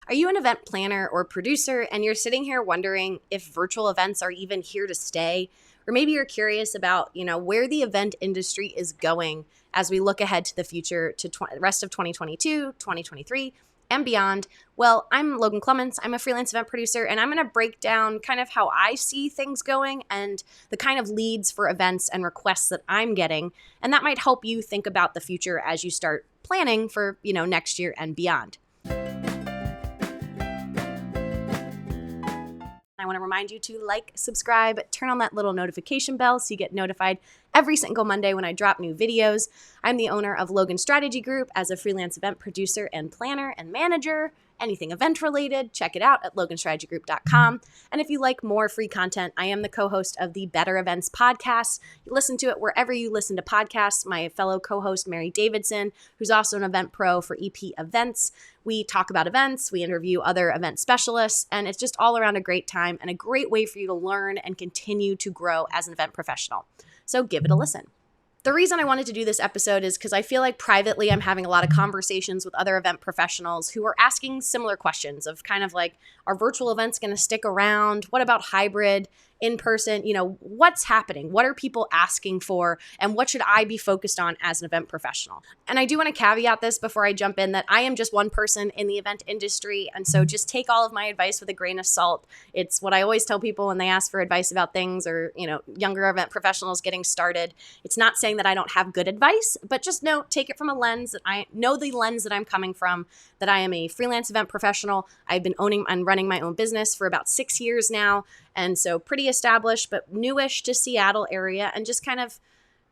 Are you an event planner or producer and you're sitting here wondering if virtual events are even here to stay? Or maybe you're curious about, where the event industry is going as we look ahead to the future to the rest of 2022, 2023, and beyond. Well, I'm Logan Clements. I'm a freelance event producer, and I'm going to break down kind of how I see things going and the kind of leads for events and requests that I'm getting. And that might help you think about the future as you start planning for, next year and beyond. I want to remind you to like, subscribe, turn on that little notification bell so you get notified every single Monday when I drop new videos. I'm the owner of Logan Strategy Group as a freelance event producer and planner and manager. Anything event related, check it out at loganstrategygroup.com. And if you like more free content, I am the co-host of the Better Events podcast. You listen to it wherever you listen to podcasts. My fellow co-host, Mary Davidson, who's also an event pro for EP Events. We talk about events, we interview other event specialists, and it's just all around a great time and a great way for you to learn and continue to grow as an event professional. So give it a listen. The reason I wanted to do this episode is because I feel like privately I'm having a lot of conversations with other event professionals who are asking similar questions of kind of like, are virtual events going to stick around? What about hybrid, in person? What's happening? What are people asking for? And what should I be focused on as an event professional? And I do want to caveat this before I jump in that I am just one person in the event industry. And so just take all of my advice with a grain of salt. It's what I always tell people when they ask for advice about things or, younger event professionals getting started. It's not saying that I don't have good advice, but just take it from a lens that I know the lens that I'm coming from, that I am a freelance event professional. I've been owning and running my own business for about 6 years now. And so pretty established, but newish to Seattle area, and just kind of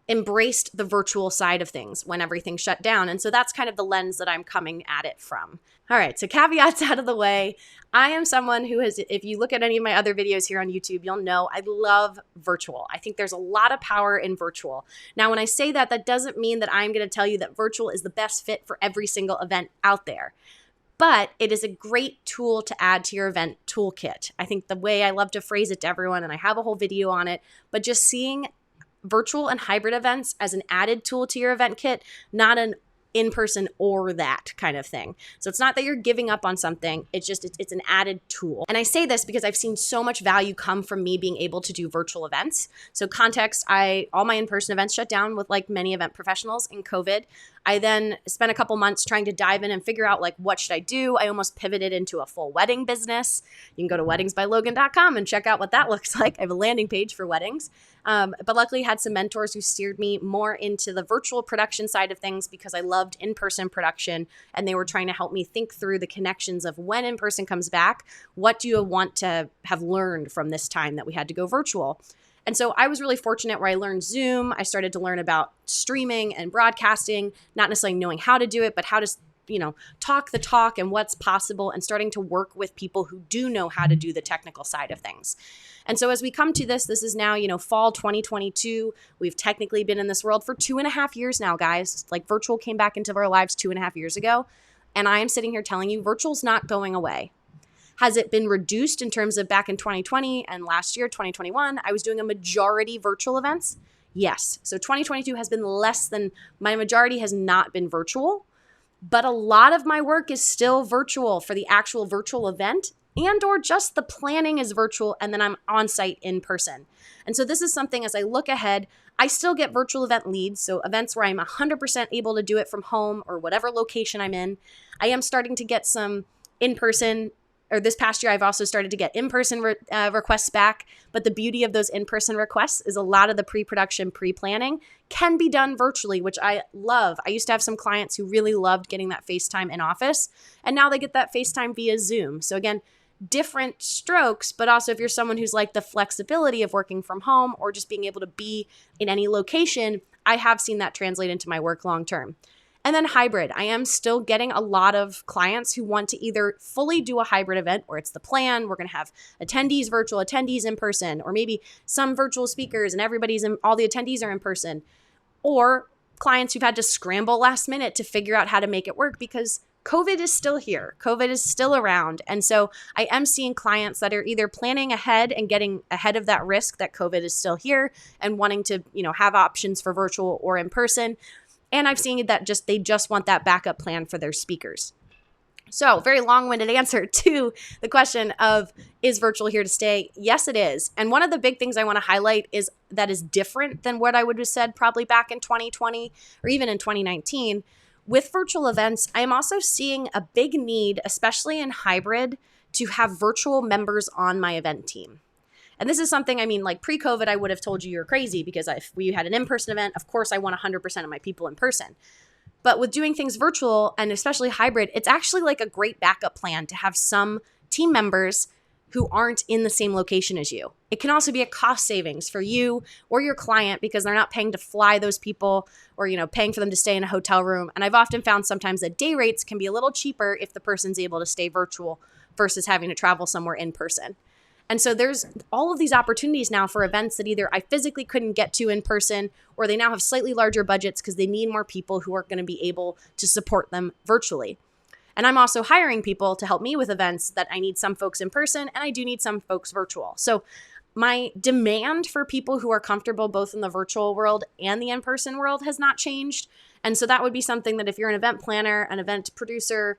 embraced the virtual side of things when everything shut down. And so that's kind of the lens that I'm coming at it from. All right, so caveats out of the way. I am someone who has, if you look at any of my other videos here on YouTube, you'll know I love virtual. I think there's a lot of power in virtual. Now, when I say that, that doesn't mean that I'm going to tell you that virtual is the best fit for every single event out there. But it is a great tool to add to your event toolkit. I think the way I love to phrase it to everyone, and I have a whole video on it, but just seeing virtual and hybrid events as an added tool to your event kit, not an in-person or that kind of thing. So it's not that you're giving up on something. It's just, it's an added tool. And I say this because I've seen so much value come from me being able to do virtual events. So context, all my in-person events shut down with like many event professionals in COVID. I then spent a couple months trying to dive in and figure out like, what should I do? I almost pivoted into a full wedding business. You can go to weddingsbylogan.com and check out what that looks like. I have a landing page for weddings. But luckily had some mentors who steered me more into the virtual production side of things because I loved in-person production, and they were trying to help me think through the connections of when in-person comes back, what do you want to have learned from this time that we had to go virtual? And so I was really fortunate where I learned Zoom. I started to learn about streaming and broadcasting, not necessarily knowing how to do it, but how to talk the talk and what's possible, and starting to work with people who do know how to do the technical side of things. And so as we come to this is now, fall 2022. We've technically been in this world for 2.5 years now, guys. Like virtual came back into our lives 2.5 years ago. And I am sitting here telling you virtual's not going away. Has it been reduced in terms of back in 2020 and last year, 2021, I was doing a majority virtual events? Yes. So 2022 has been less than, my majority has not been virtual. But a lot of my work is still virtual for the actual virtual event, and or just the planning is virtual and then I'm on site in person. And so this is something, as I look ahead, I still get virtual event leads. So events where I'm 100% able to do it from home or whatever location I'm in. I am starting to get some in-person, or this past year, I've also started to get in-person requests back. But the beauty of those in-person requests is a lot of the pre-production, pre-planning can be done virtually, which I love. I used to have some clients who really loved getting that FaceTime in office, and now they get that FaceTime via Zoom. So again, different strokes, but also if you're someone who's like the flexibility of working from home or just being able to be in any location, I have seen that translate into my work long-term. And then hybrid. I am still getting a lot of clients who want to either fully do a hybrid event where it's the plan, we're going to have attendees virtual, attendees in person, or maybe some virtual speakers and all the attendees are in person, or clients who've had to scramble last minute to figure out how to make it work because COVID is still here. COVID is still around. And so I am seeing clients that are either planning ahead and getting ahead of that risk that COVID is still here and wanting to, have options for virtual or in person. And I've seen that they just want that backup plan for their speakers. So, very long-winded answer to the question of, is virtual here to stay? Yes, it is. And one of the big things I want to highlight is that is different than what I would have said probably back in 2020 or even in 2019. With virtual events, I am also seeing a big need, especially in hybrid, to have virtual members on my event team. And this is something, I mean, like pre-COVID, I would have told you you're crazy because if we had an in-person event, of course I want 100% of my people in person. But with doing things virtual and especially hybrid, it's actually like a great backup plan to have some team members who aren't in the same location as you. It can also be a cost savings for you or your client because they're not paying to fly those people or, paying for them to stay in a hotel room. And I've often found sometimes that day rates can be a little cheaper if the person's able to stay virtual versus having to travel somewhere in person. And so there's all of these opportunities now for events that either I physically couldn't get to in person, or they now have slightly larger budgets because they need more people who are going to be able to support them virtually. And I'm also hiring people to help me with events that I need some folks in person and I do need some folks virtual. So my demand for people who are comfortable both in the virtual world and the in-person world has not changed. And so that would be something that if you're an event planner, an event producer,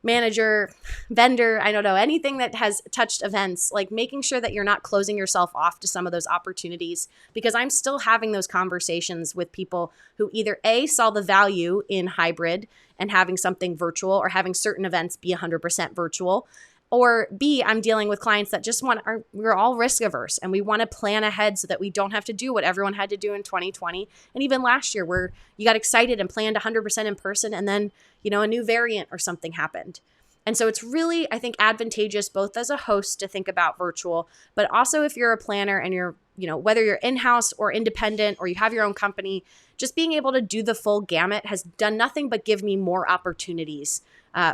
manager, vendor, I don't know, anything that has touched events, like making sure that you're not closing yourself off to some of those opportunities, because I'm still having those conversations with people who either A, saw the value in hybrid and having something virtual or having certain events be 100% virtual, or B, I'm dealing with clients that just we're all risk averse and we want to plan ahead so that we don't have to do what everyone had to do in 2020. And even last year where you got excited and planned 100% in person and then, a new variant or something happened. And so it's really, I think, advantageous both as a host to think about virtual, but also if you're a planner and you're, whether you're in-house or independent or you have your own company, just being able to do the full gamut has done nothing but give me more opportunities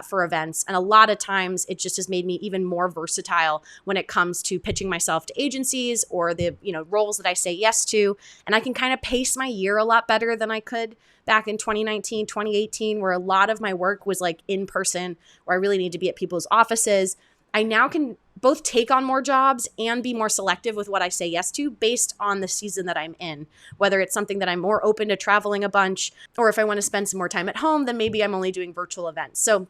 for events. And a lot of times it just has made me even more versatile when it comes to pitching myself to agencies or the, roles that I say yes to. And I can kind of pace my year a lot better than I could back in 2019, 2018, where a lot of my work was like in person, where I really need to be at people's offices. I now can both take on more jobs and be more selective with what I say yes to based on the season that I'm in, whether it's something that I'm more open to traveling a bunch, or if I want to spend some more time at home, then maybe I'm only doing virtual events. So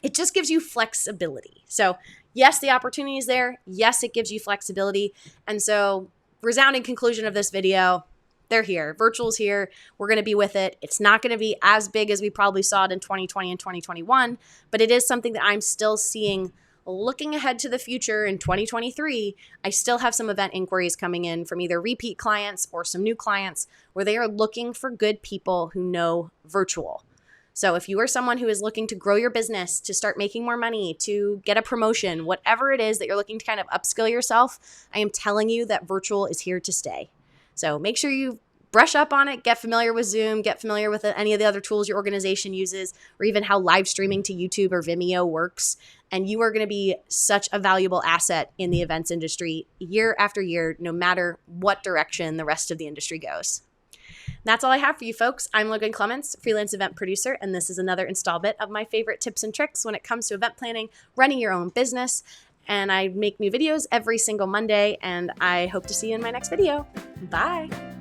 it just gives you flexibility. So yes, the opportunity is there. Yes, it gives you flexibility. And so resounding conclusion of this video, they're here. Virtual's here. We're going to be with it. It's not going to be as big as we probably saw it in 2020 and 2021, but it is something that I'm still seeing. Looking ahead to the future in 2023, I still have some event inquiries coming in from either repeat clients or some new clients where they are looking for good people who know virtual. So if you are someone who is looking to grow your business, to start making more money, to get a promotion, whatever it is that you're looking to kind of upskill yourself, I am telling you that virtual is here to stay. So make sure you brush up on it, get familiar with Zoom, get familiar with any of the other tools your organization uses, or even how live streaming to YouTube or Vimeo works. And you are going to be such a valuable asset in the events industry year after year, no matter what direction the rest of the industry goes. That's all I have for you folks. I'm Logan Clements, freelance event producer, and this is another installment of my favorite tips and tricks when it comes to event planning, running your own business. And I make new videos every single Monday, and I hope to see you in my next video. Bye.